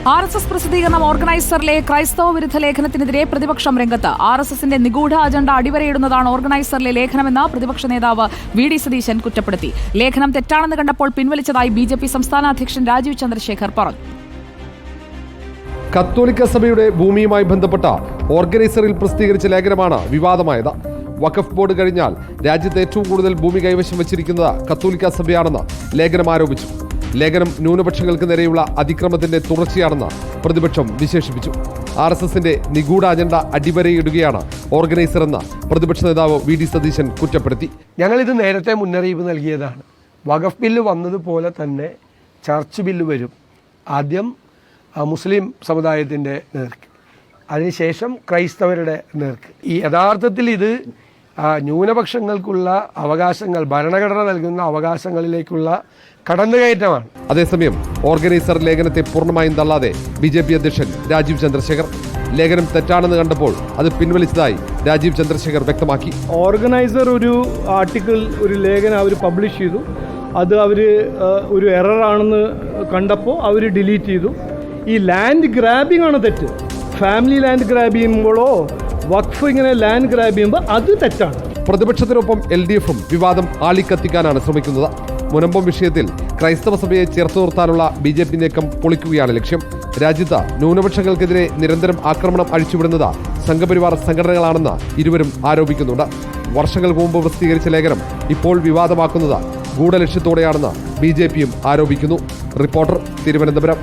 RSS പ്രസിദ്ധീകരണം ഓർഗനൈസറിലെ ക്രൈസ്തവ വിരുദ്ധ ലേഖനത്തിനെതിരെ പ്രതിപക്ഷം രംഗത്ത്. RSSന്റെ നിഗൂഢ അജണ്ട അടിവരയിടുന്നതാണ് ഓർഗനൈസറിലെ ലേഖനമെന്ന് പ്രതിപക്ഷ നേതാവ് VD സതീശൻ കുറ്റപ്പെടുത്തി. ലേഖനം തെറ്റാണെന്ന് കണ്ടപ്പോൾ പിൻവലിച്ചതായി BJP സംസ്ഥാന അധ്യക്ഷൻ രാജീവ് ചന്ദ്രശേഖർ പറഞ്ഞു. കത്തോലിക്ക സഭയുടെ ഭൂമിയുമായി ബന്ധപ്പെട്ട ഓർഗനൈസറിൽ പ്രസിദ്ധീകരിച്ച ലേഖനമാണ് വിവാദമായത്. വഖഫ് ബോർഡ് കഴിഞ്ഞാൽ രാജ്യത്ത് ഏറ്റവും കൂടുതൽ ഭൂമി കൈവശം വച്ചിരിക്കുന്നത് കത്തോലിക്ക സഭയാണെന്ന് ലേഖനം ആരോപിച്ചു. ലേഖനം ന്യൂനപക്ഷങ്ങൾക്ക് നേരെയുള്ള അതിക്രമത്തിന്റെ തുടർച്ചയാണെന്ന് പ്രതിപക്ഷം വിശേഷിപ്പിച്ചു. RSSന്റെ നിഗൂഢ അജണ്ട അടിവരയിടുകയാണ് ഓർഗനൈസർ എന്ന പ്രതിപക്ഷ നേതാവ് VD സതീശൻ കുറ്റപ്പെടുത്തി. ഞങ്ങളിത് നേരത്തെ മുന്നറിയിപ്പ് നൽകിയതാണ്. വഖഫ് ബില്ല് വന്നതുപോലെ തന്നെ ചർച്ച് ബില്ല് വരും. ആദ്യം മുസ്ലിം സമുദായത്തിൻ്റെ നേർക്ക്, അതിനുശേഷം ക്രൈസ്തവരുടെ നേർക്ക്. ഈ യഥാർത്ഥത്തിൽ ഇത് ന്യൂനപക്ഷങ്ങൾക്കുള്ള അവകാശങ്ങൾ, ഭരണഘടന നൽകുന്ന അവകാശങ്ങളിലേക്കുള്ള കടന്നുകയറ്റമാണ്. അതേസമയം ഓർഗനൈസർ ലേഖനത്തെ പൂർണ്ണമായും തള്ളാതെ BJP അധ്യക്ഷൻ രാജീവ് ചന്ദ്രശേഖർ ലേഖനം തെറ്റാണെന്ന് കണ്ടപ്പോൾ അത് പിൻവലിച്ചതായി രാജീവ് ചന്ദ്രശേഖർ വ്യക്തമാക്കി. ഓർഗനൈസർ ഒരു ആർട്ടിക്കിൾ, ഒരു ലേഖനം അവർ പബ്ലിഷ് ചെയ്തു. അത് അവർ ഒരു എററാണെന്ന് കണ്ടപ്പോൾ അവർ ഡിലീറ്റ് ചെയ്തു. ഈ ലാൻഡ് ഗ്രാബിംഗ് ആണ് തെറ്റ്. ഫാമിലി ലാൻഡ് ഗ്രാബ് ചെയ്യുമ്പോഴോ വഖഫ് ഇങ്ങനെ ലാൻഡ് ഗ്രാബ് ചെയ്യുമ്പോൾ അത് തെറ്റാണ്. പ്രതിപക്ഷത്തിനൊപ്പം LDFും വിവാദം ആളിക്കത്തിക്കാനാണ് ശ്രമിക്കുന്നത്. മുനമ്പം വിഷയത്തിൽ ക്രൈസ്തവ സഭയെ ചേർത്ത് നിർത്താനുള്ള BJP നീക്കം പൊളിക്കുകയാണ് ലക്ഷ്യം. രാജ്യത്ത് ന്യൂനപക്ഷങ്ങൾക്കെതിരെ നിരന്തരം ആക്രമണം അഴിച്ചുവിടുന്നത് സംഘപരിവാർ സംഘടനകളാണെന്ന് ഇരുവരും ആരോപിക്കുന്നുണ്ട്. വർഷങ്ങൾക്ക് മുമ്പ് പ്രസിദ്ധീകരിച്ച ലേഖനം ഇപ്പോൾ വിവാദമാക്കുന്നത് ഗൂഢലക്ഷ്യത്തോടെയാണെന്ന് BJPയും ആരോപിക്കുന്നു. റിപ്പോർട്ടർ, തിരുവനന്തപുരം.